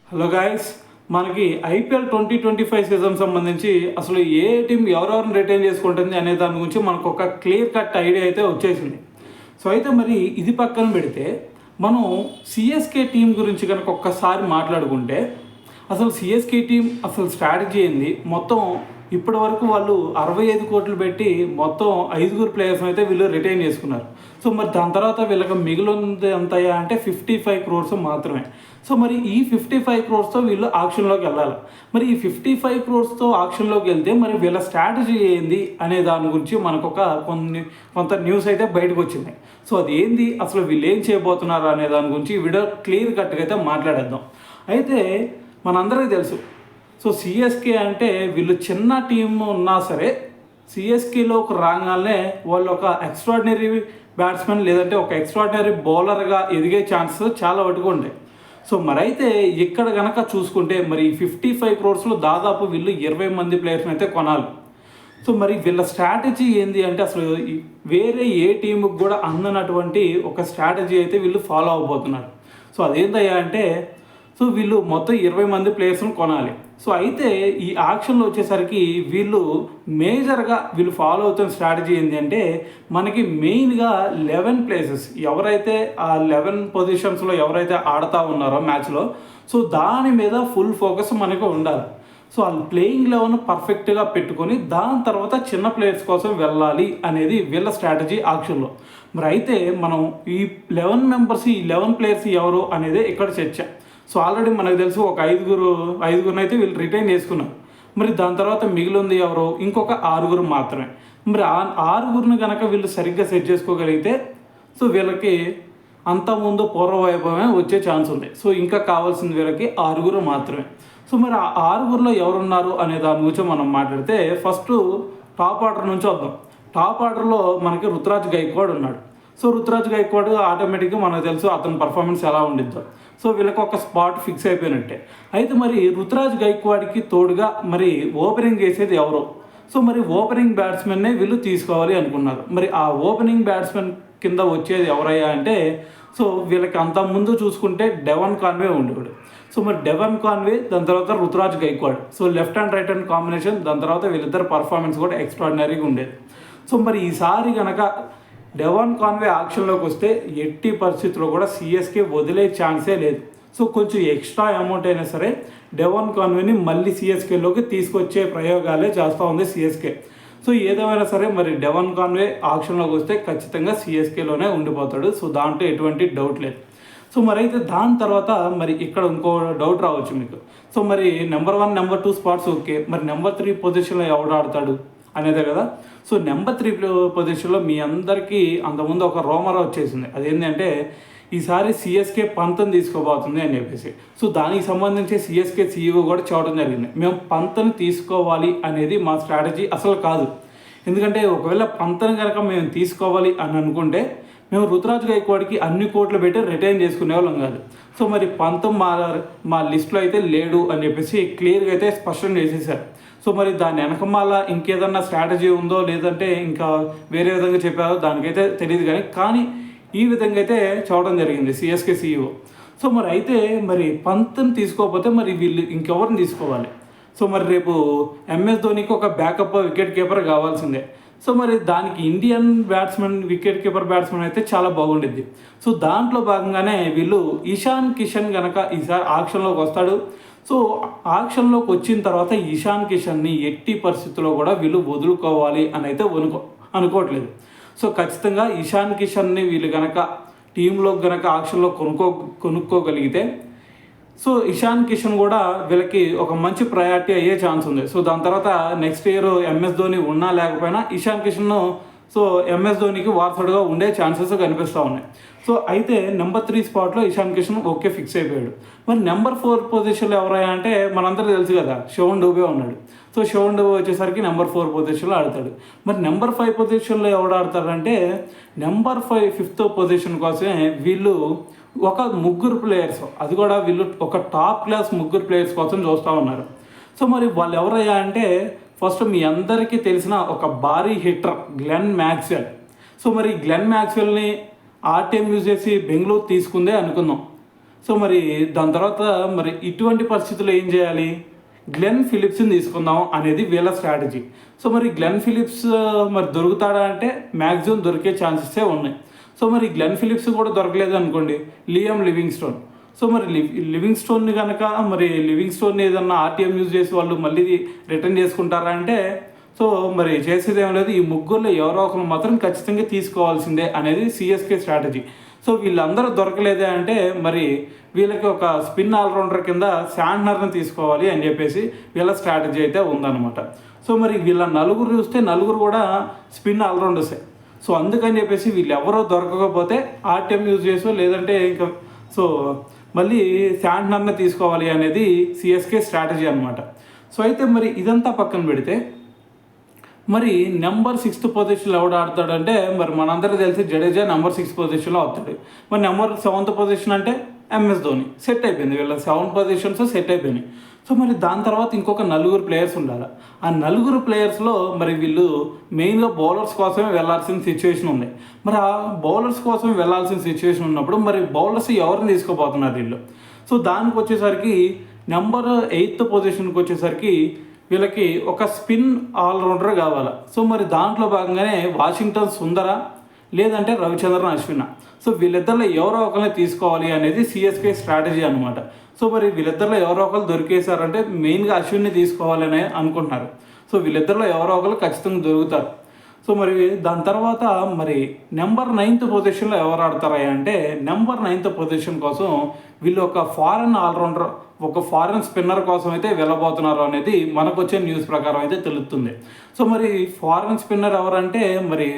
Hello guys, మనకి IPL 2025 season సంబంధించి అసలు ఏ టీం ఎవరెవరిని రిటైన్ చేసుకుంటుంది అనే దాని గురించి మనకు ఒక క్లియర్ కట్ ఐడియా అయితే వచ్చేసింది. సో అయితే మరి ఇది పక్కన పెడితే మనం సిఎస్కే టీం గురించి కనుక ఒక్కసారి మాట్లాడుకుంటే అసలు సిఎస్కే టీం అసలు స్ట్రాటజీ ఏంది, మొత్తం ఇప్పటి వరకు వాళ్ళు 65 కోట్లు పెట్టి మొత్తం 5 ప్లేయర్స్ని అయితే వీళ్ళు రిటైన్ చేసుకున్నారు. సో మరి దాని తర్వాత వీళ్ళకి మిగిలింది ఎంతయ్యా అంటే 55 క్రోర్స్ మాత్రమే. సో మరి ఈ 55 క్రోర్స్తో వీళ్ళు ఆక్షన్లోకి వెళ్ళాలి. మరి ఈ 55 క్రోర్స్తో ఆక్షన్లోకి వెళ్తే మరి వీళ్ళ స్ట్రాటజీ ఏంది అనే దాని గురించి మనకు కొంత న్యూస్ అయితే బయటకు వచ్చింది. సో అది ఏంది, అసలు వీళ్ళు ఏం చేయబోతున్నారు అనే దాని గురించి ఈ వీడియో క్లియర్ కట్గా అయితే మాట్లాడేద్దాం. అయితే మనందరికీ తెలుసు, సో సిఎస్కే అంటే వీళ్ళు చిన్న టీం ఉన్నా సరే సిఎస్కేలోకి రాగానే వాళ్ళు ఒక ఎక్స్ట్రాడినరీ బ్యాట్స్మెన్ లేదంటే ఒక ఎక్స్ట్రాడినరీ బౌలర్గా ఎదిగే ఛాన్సెస్ చాలా వరకు ఉంటాయి. సో మరైతే ఇక్కడ కనుక చూసుకుంటే మరి 55 క్రోర్స్లో దాదాపు వీళ్ళు 20 మంది ప్లేయర్స్ని అయితే కొనాలి. సో మరి వీళ్ళ స్ట్రాటజీ ఏంది అంటే అసలు వేరే ఏ టీముకి కూడా అందనటువంటి ఒక స్ట్రాటజీ అయితే వీళ్ళు ఫాలో అవబోతున్నారు. సో అదేంటయ్యా అంటే సో వీళ్ళు మొత్తం 20 మంది ప్లేయర్స్ని కొనాలి. సో అయితే ఈ ఆక్షన్లో వచ్చేసరికి వీళ్ళు మేజర్గా వీళ్ళు ఫాలో అవుతున్న స్ట్రాటజీ ఏంటి అంటే మనకి మెయిన్గా 11 ప్లేసెస్ ఎవరైతే ఆ 11 పొజిషన్స్లో ఎవరైతే ఆడుతూ ఉన్నారో మ్యాచ్లో, సో దాని మీద ఫుల్ ఫోకస్ మనకు ఉండాలి. సో వాళ్ళు ప్లేయింగ్ 11 పర్ఫెక్ట్గా పెట్టుకొని దాని తర్వాత చిన్న ప్లేయర్స్ కోసం వెళ్ళాలి అనేది వీళ్ళ స్ట్రాటజీ ఆక్షన్లో. మరి అయితే మనం ఈ 11 మెంబర్స్ ఈ 11 ప్లేయర్స్ ఎవరు అనేది ఇక్కడ చర్చ. సో ఆల్రెడీ మనకు తెలుసు ఒక ఐదుగురిని అయితే వీళ్ళు రిటైన్ చేసుకున్నారు. మరి దాని తర్వాత మిగిలింది ఎవరు, ఇంకొక 6 మాత్రమే. మరి ఆ 6 కనుక వీళ్ళు సరిగ్గా సెట్ చేసుకోగలిగితే సో వీళ్ళకి అంతకుముందు పూర్వ వైభవమే వచ్చే ఛాన్స్ ఉంది. సో ఇంకా కావాల్సింది వీళ్ళకి 6 మాత్రమే. సో మరి ఆ 6లో ఎవరున్నారు అనే దాని గురించి మనం మాట్లాడితే ఫస్ట్ టాప్ ఆర్డర్ నుంచి వద్దాం. టాప్ ఆర్డర్లో మనకి రుతురాజ్ గైక్వాడ్ ఉన్నాడు. సో రుతురాజ్ గైక్వాడ్ ఆటోమేటిక్గా మనకు తెలుసు అతని పర్ఫార్మెన్స్ ఎలా ఉండిద్దో. సో వీళ్ళకి ఒక స్పాట్ ఫిక్స్ అయిపోయినట్టే. అయితే మరి రుతురాజ్ గైక్వాడ్కి తోడుగా మరి ఓపెనింగ్ చేసేది ఎవరో, సో మరి ఓపెనింగ్ బ్యాట్స్మెన్నే వీళ్ళు తీసుకోవాలి అనుకున్నారు. మరి ఆ ఓపెనింగ్ బ్యాట్స్మెన్ కింద వచ్చేది ఎవరయ్యా అంటే సో వీళ్ళకి అంత ముందు చూసుకుంటే డెవన్ కాన్వే ఉండేవాడు. సో మరి డెవన్ కాన్వే, దాని తర్వాత Ruturaj Gaikwad, so left and right hand combination. దాని తర్వాత వీళ్ళిద్దరు పర్ఫార్మెన్స్ కూడా ఎక్స్ట్రాడినరీగా ఉండేది. సో మరి ఈసారి కనుక డెవన్ కాన్వే ఆక్షన్లోకి వస్తే ఎట్టి పరిస్థితుల్లో కూడా సిఎస్కే వదిలే ఛాన్సే లేదు. సో కొంచెం ఎక్స్ట్రా అమౌంట్ అయినా సరే డెవన్ కాన్వేని మళ్ళీ సిఎస్కేలోకి తీసుకొచ్చే ప్రయోగాలే చేస్తూ ఉంది సిఎస్కే. సో ఏదేమైనా సరే మరి డెవన్ కాన్వే ఆక్షన్లోకి వస్తే ఖచ్చితంగా సిఎస్కేలోనే ఉండిపోతాడు. సో దాంట్లో ఎటువంటి డౌట్ లేదు. సో మరి అయితే దాని తర్వాత మరి ఇక్కడ ఇంకో డౌట్ రావచ్చు మీకు. సో మరి నెంబర్ 1 నెంబర్ 2 స్పాట్స్ ఓకే, మరి నెంబర్ 3 పొజిషన్లో ఎవడు ఆడతాడు అనేదే కదా. సో నెంబర్ 3 పొజిషన్లో మీ అందరికీ అంతకుముందు ఒక రోమర్ వచ్చేసింది. అదేంటంటే ఈసారి సిఎస్కే పంత్ని తీసుకోబోతుంది అని చెప్పేసి. సో దానికి సంబంధించి సిఎస్కే సీఈఓ కూడా చూడడం జరిగింది. మేము పంత్ని తీసుకోవాలి అనేది మా స్ట్రాటజీ అసలు కాదు. ఎందుకంటే ఒకవేళ పంత్ని కనుక మేము తీసుకోవాలి అని అనుకుంటే మేము రుతురాజ్ గైక్వాడ్కి అన్ని కోట్లు పెట్టి రిటైన్ చేసుకునే వాళ్ళం కాదు. సో మరి పంత్ మా లిస్టులో అయితే లేడు అని చెప్పేసి క్లియర్గా అయితే స్పష్టం చేసేసారు. సో మరి దాని వెనకమాల ఇంకేదన్నా స్ట్రాటజీ ఉందో లేదంటే ఇంకా వేరే విధంగా చెప్పారో దానికైతే తెలియదు, కానీ ఈ విధంగా అయితే చూడడం జరిగింది సిఎస్కే సీఈఓ. సో మరి అయితే మరి పంత్ని తీసుకోకపోతే మరి వీళ్ళు ఇంకెవరిని తీసుకోవాలి. సో మరి రేపు ఎంఎస్ ధోనికి ఒక బ్యాకప్ వికెట్ కీపర్ కావాల్సిందే. సో మరి దానికి Indian batsmen wicket keeper batsmen అయితే చాలా బాగుండిద్ది. సో దాంట్లో భాగంగానే వీళ్ళు ఇషాన్ కిషన్ కనుక ఈసారి ఆక్షన్లోకి వస్తాడు. సో ఆక్షన్లోకి వచ్చిన తర్వాత ఇషాన్ కిషన్ని ఎట్టి పరిస్థితుల్లో కూడా వీళ్ళు వదులుకోవాలి అని అయితే అనుకోవట్లేదు. సో ఖచ్చితంగా ఇషాన్ కిషన్ని వీళ్ళు కనుక టీంలో కనుక ఆక్షన్లో కొనుక్కోగలిగితే సో ఇషాన్ కిషన్ కూడా వీళ్ళకి ఒక మంచి ప్రయారిటీ అయ్యే ఛాన్స్ ఉంది. సో దాని తర్వాత నెక్స్ట్ ఇయర్ ఎంఎస్ ధోని ఉన్నా లేకపోయినా ఇషాన్ కిషన్ సో ఎంఎస్ ధోనికి వారసుడుగా ఉండే ఛాన్సెస్ కనిపిస్తూ ఉన్నాయి. సో అయితే నెంబర్ 3 స్పాట్లో ఇషాన్ కిషన్ ఓకే ఫిక్స్ అయిపోయాడు. మరి నెంబర్ 4 పొజిషన్లో ఎవరయ్యా అంటే మనందరూ తెలుసు కదా, శివన్ డూబే ఉన్నాడు. సో శివన్ డూబే వచ్చేసరికి నెంబర్ 4 పొజిషన్లో ఆడతాడు. మరి నెంబర్ 5 పొజిషన్లో ఎవడు ఆడతాడంటే నెంబర్ 5th పొజిషన్ కోసమే వీళ్ళు ఒక 3 ప్లేయర్స్, అది కూడా వీళ్ళు ఒక టాప్ క్లాస్ 3 ప్లేయర్స్ కోసం చూస్తూ ఉన్నారు. సో మరి వాళ్ళు ఎవరయ్యా అంటే ఫస్ట్ మీ అందరికీ తెలిసిన ఒక భారీ హిట్టర్ గ్లెన్ మ్యాక్స్వెల్. సో మరి గ్లెన్ మ్యాక్స్వెల్ని ఆర్టీఎం యూజ్ చేసి బెంగళూరు తీసుకుందే అనుకుందాం. సో మరి దాని తర్వాత మరి ఇటువంటి పరిస్థితుల్లో ఏం చేయాలి, గ్లెన్ ఫిలిప్స్ని తీసుకుందాం అనేది వీళ్ళ స్ట్రాటజీ. సో మరి గ్లెన్ ఫిలిప్స్ మరి దొరుకుతాడా అంటే మ్యాక్సిమం దొరికే ఛాన్సెసే ఉన్నాయి. సో మరి గ్లెన్ ఫిలిప్స్ కూడా దొరకలేదు అనుకోండి, లియామ్ లివింగ్స్టోన్. సో మరి లివింగ్స్టోన్ని కనుక మరి లివింగ్స్టోన్ని ఏదన్నా ఆర్టీఎం యూజ్ చేసి వాళ్ళు మళ్ళీ రిటర్న్ చేసుకుంటారా అంటే సో మరి చేసేది ఏం లేదు. ఈ ముగ్గురులో ఎవరో ఒకరు మాత్రం ఖచ్చితంగా తీసుకోవాల్సిందే అనేది సిఎస్కే స్ట్రాటజీ. సో వీళ్ళందరూ దొరకలేదే అంటే మరి వీళ్ళకి ఒక స్పిన్ ఆల్రౌండర్ కింద శాంట్నర్ని తీసుకోవాలి అని చెప్పేసి వీళ్ళ స్ట్రాటజీ అయితే ఉందన్నమాట. సో మరి వీళ్ళ నలుగురు చూస్తే నలుగురు కూడా స్పిన్ ఆల్రౌండర్సే. సో అందుకని చెప్పేసి వీళ్ళు ఎవరో దొరకకపోతే ఆర్టీఎం యూజ్ చేసో లేదంటే ఇంకా సో మళ్ళీ శాంట్నర్ని తీసుకోవాలి అనేది సిఎస్కే స్ట్రాటజీ అనమాట. సో అయితే మరి ఇదంతా పక్కన పెడితే మరి నెంబర్ 6th పొజిషన్లో ఎవడు ఆడతాడంటే మరి మనందరికీ తెలిసి జడేజా నెంబర్ 6 పొజిషన్లో అవుతాడు. మరి నెంబర్ 7th పొజిషన్ అంటే ఎంఎస్ ధోని. సెట్ అయిపోయింది, వీళ్ళ 7 పొజిషన్స్ సెట్ అయిపోయినాయి. సో మరి దాని తర్వాత ఇంకొక 4 ప్లేయర్స్ ఉండాలి. ఆ 4 ప్లేయర్స్లో మరి వీళ్ళు మెయిన్గా బౌలర్స్ కోసమే వెళ్ళాల్సిన సిచ్యువేషన్ ఉంది. మరి ఆ బౌలర్స్ కోసం వెళ్ళాల్సిన సిచ్యువేషన్ ఉన్నప్పుడు మరి బౌలర్స్ ఎవరిని తీసుకోబోతున్నారు వీళ్ళు. సో దానికి వచ్చేసరికి నెంబర్ 8th పొజిషన్కి వచ్చేసరికి వీళ్ళకి ఒక స్పిన్ ఆల్రౌండర్ కావాలి. సో మరి దాంట్లో భాగంగానే వాషింగ్టన్ సుందర లేదంటే రవిచంద్రన్ అశ్విన్. సో వీళ్ళిద్దరిలో ఎవరో ఒకరిని తీసుకోవాలి అనేది సిఎస్కే స్ట్రాటజీ అనమాట. సో మరి వీళ్ళిద్దరిలో ఎవరో ఒకరు దొరికేశారంటే మెయిన్గా అశ్విన్ని తీసుకోవాలని అనుకుంటున్నారు. సో వీళ్ళిద్దరిలో ఎవరో ఒకరు ఖచ్చితంగా దొరుకుతారు. సో మరి దాని తర్వాత మరి నెంబర్ 9th పొజిషన్లో ఎవరు ఆడతారా అంటే నెంబర్ 9th పొజిషన్ కోసం వీళ్ళు ఒక ఫారెన్ ఆల్రౌండర్, ఒక ఫారెన్ స్పిన్నర్ కోసం అయితే వెళ్ళబోతున్నారు అనేది మనకు వచ్చే న్యూస్ ప్రకారం అయితే తెలుస్తుంది. సో మరి ఫారెన్ స్పిన్నర్ ఎవరంటే మరి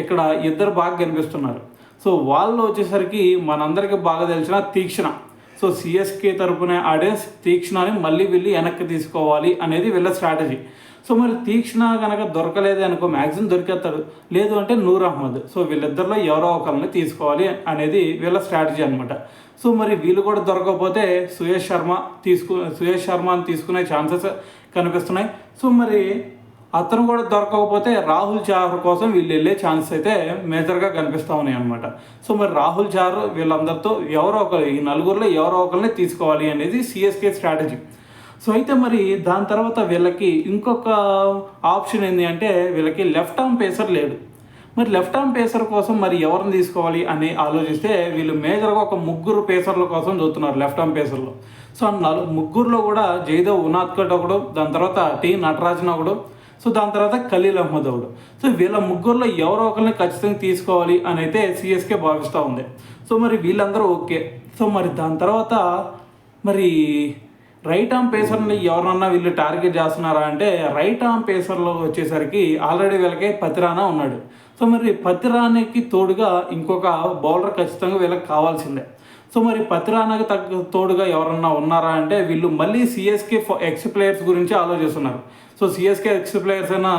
ఇక్కడ ఇద్దరు బాగా కనిపిస్తున్నారు. సో వాళ్ళు వచ్చేసరికి మనందరికీ బాగా తెలిసిన తీక్షణ. సో సిఎస్కే తరపున ఆడే తీక్షణని మళ్ళీ వీళ్ళు వెనక్కి తీసుకోవాలి అనేది వీళ్ళ స్ట్రాటజీ. సో మరి తీక్షణ కనుక దొరకలేదు అనుకో మ్యాక్సిమం దొరికేస్తాడు, లేదు అంటే నూర్ అహ్మద్. సో వీళ్ళిద్దరిలో ఎవరో ఒకరిని తీసుకోవాలి అనేది వీళ్ళ స్ట్రాటజీ అనమాట. సో మరి వీళ్ళు కూడా దొరకకపోతే సుయేష్ శర్మని తీసుకునే ఛాన్సెస్ కనిపిస్తున్నాయి. సో మరి అతను కూడా దొరకకపోతే రాహుల్ చహర్ కోసం వీళ్ళు వెళ్ళే ఛాన్సెస్ అయితే మేజర్గా కనిపిస్తూ ఉన్నాయి అనమాట. సో మరి రాహుల్ చహర్ వీళ్ళందరితో ఎవరో ఒకరు, ఈ 4 ఎవరో ఒకరిని తీసుకోవాలి అనేది సిఎస్కే స్ట్రాటజీ. సో అయితే మరి దాని తర్వాత వీళ్ళకి ఇంకొక ఆప్షన్ ఏంటి అంటే వీళ్ళకి లెఫ్ట్ ఆర్మ్ పేసర్ లేడు. మరి లెఫ్ట్ ఆర్మ్ పేసర్ కోసం మరి ఎవరిని తీసుకోవాలి అని ఆలోచిస్తే వీళ్ళు మేజర్గా ఒక 3 పేసర్ల కోసం చూస్తున్నారు లెఫ్ట్ ఆర్మ్ పేసర్లో. సో ఆ 3 కూడా జైదేవ్ ఉనాద్కట్ ఒకడు, దాని తర్వాత టీ నటరాజన్ ఒకడు, సో దాని తర్వాత ఖలీల్ అహ్మద్ ఒకడు. సో వీళ్ళ 3 ఎవరో ఒకరిని ఖచ్చితంగా తీసుకోవాలి అని అయితే సిఎస్కే భావిస్తూ ఉంది. సో మరి వీళ్ళందరూ ఓకే. సో మరి దాని తర్వాత మరి రైట్ ఆర్మ్ పేసర్ని ఎవరన్నా వీళ్ళు టార్గెట్ చేస్తున్నారా అంటే రైట్ ఆర్మ్ పేసర్లో వచ్చేసరికి ఆల్రెడీ వీళ్ళకి పతిరానా ఉన్నాడు. సో మరి పతిరానాకి తోడుగా ఇంకొక బౌలర్ ఖచ్చితంగా వీళ్ళకి కావాల్సిందే. సో మరి పతిరానాకి తోడుగా ఎవరన్నా ఉన్నారా అంటే వీళ్ళు మళ్ళీ సిఎస్కే ఎక్స్ ప్లేయర్స్ గురించి ఆలోచిస్తున్నారు. సో సిఎస్కే ఎక్స్ ప్లేయర్స్ అయినా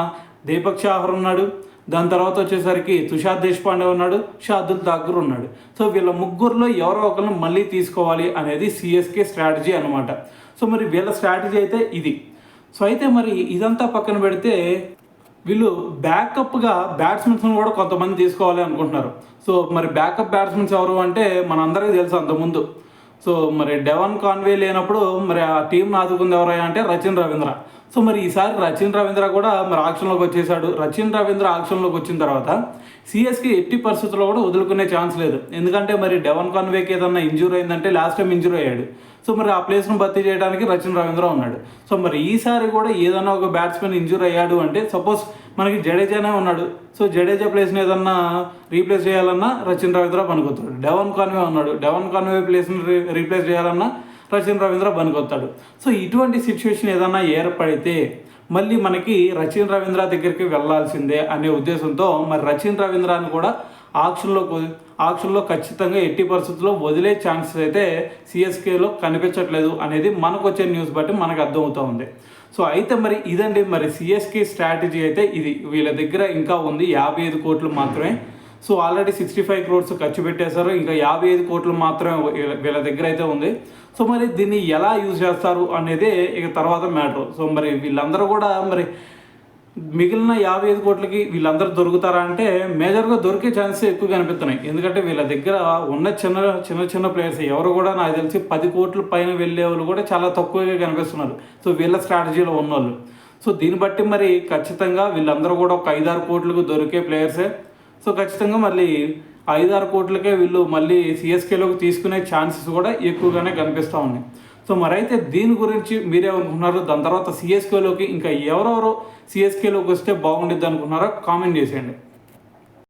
దీపక్ చాహర్ ఉన్నాడు, దాని తర్వాత వచ్చేసరికి తుషార్ దేశపాండే ఉన్నాడు, షార్దుల్ ఠాకూర్ ఉన్నాడు. సో వీళ్ళ 3 ఎవరో ఒకరిని మళ్ళీ తీసుకోవాలి అనేది సిఎస్కే స్ట్రాటజీ అనమాట. సో మరి వీళ్ళ స్ట్రాటజీ అయితే ఇది. సో అయితే మరి ఇదంతా పక్కన పెడితే వీళ్ళు బ్యాకప్గా బ్యాట్స్మెన్స్ని కూడా కొంతమంది తీసుకోవాలి అనుకుంటున్నారు. సో మరి బ్యాకప్ బ్యాట్స్మెన్స్ ఎవరు అంటే మనందరికీ తెలుసు అంతకుముందు. సో మరి డెవన్ కాన్వే లేనప్పుడు మరి ఆ టీంని ఆదుకుంది ఎవరయ్యా అంటే రచిన్ రవీంద్ర. సో మరి ఈసారి రచిన్ రవీంద్ర కూడా మరి ఆక్షన్లోకి వచ్చేసాడు. రచిన్ రవీంద్ర ఆక్షన్లోకి వచ్చిన తర్వాత సిఎస్కి ఎట్టి పరిస్థితుల్లో కూడా వదులుకునే ఛాన్స్ లేదు. ఎందుకంటే మరి డెవన్ కాన్వేకి ఏదన్నా ఇంజూరీ అయిందంటే లాస్ట్ టైం ఇంజూరీ అయ్యాడు. సో మరి ఆ ప్లేస్ను భర్తీ చేయడానికి రచిన్ రవీంద్ర ఉన్నాడు. సో మరి ఈసారి కూడా ఏదన్నా ఒక బ్యాట్స్మెన్ ఇంజూరీ అయ్యాడు అంటే సపోజ్ మనకి జడేజానే ఉన్నాడు. సో జడేజా ప్లేస్ని ఏదన్నా రీప్లేస్ చేయాలన్నా రచిన్ రవీంద్ర పనికొస్తాడు. డెవన్ కాన్వే ఉన్నాడు, డెవన్ కాన్వే ప్లేస్ని రీప్లేస్ చేయాలన్నా రచిన్ రవీంద్ర పనికొస్తాడు. సో ఇటువంటి సిచ్యువేషన్ ఏదన్నా ఏర్పడితే మళ్ళీ మనకి రచిన్ రవీంద్ర దగ్గరికి వెళ్ళాల్సిందే అనే ఉద్దేశంతో మరి రచిన్ రవీంద్రాన్ని కూడా ఆక్షన్లో ఖచ్చితంగా ఎట్టి పరిస్థితుల్లో వదిలే ఛాన్సెస్ అయితే సిఎస్కేలో కనిపించట్లేదు అనేది మనకు వచ్చే న్యూస్ బట్టి మనకు అర్థమవుతూ ఉంది. సో అయితే మరి ఇదండి మరి సిఎస్కే స్ట్రాటజీ అయితే ఇది. వీళ్ళ దగ్గర ఇంకా ఉంది 55 కోట్లు మాత్రమే. సో ఆల్రెడీ 65 crores ఖర్చు పెట్టేశారు, ఇంకా 55 కోట్లు మాత్రమే వీళ్ళ దగ్గర అయితే ఉంది. సో మరి దీన్ని ఎలా యూజ్ చేస్తారు అనేది ఇక తర్వాత మ్యాటర్. సో మరి వీళ్ళందరూ కూడా మరి మిగిలిన 55 కోట్లకి వీళ్ళందరూ దొరుకుతారా అంటే మేజర్గా దొరికే ఛాన్సెస్ ఎక్కువ కనిపిస్తున్నాయి. ఎందుకంటే వీళ్ళ దగ్గర ఉన్న చిన్న ప్లేయర్స్ ఎవరు కూడా నాకు తెలిసి 10 కోట్ల పైన వెళ్ళే వాళ్ళు కూడా చాలా తక్కువగా కనిపిస్తున్నారు. సో వీళ్ళ స్ట్రాటజీలో ఉన్నోళ్ళు. సో దీన్ని బట్టి మరి ఖచ్చితంగా వీళ్ళందరూ కూడా ఒక 5-6 కోట్లకు దొరికే ప్లేయర్సే. సో ఖచ్చితంగా మళ్ళీ 5-6 కోట్లకే వీళ్ళు మళ్ళీ సిఎస్కేలోకి తీసుకునే ఛాన్సెస్ కూడా ఎక్కువగానే కనిపిస్తూ ఉన్నాయి. సో మరైతే దీని గురించి మీరేమనుకుంటున్నారు? దాని తర్వాత సిఎస్కేలోకి ఇంకా ఎవరెవరో సిఎస్కేలోకి వస్తే బాగుండిద్ది అనుకుంటున్నారో కామెంట్ చేసేయండి.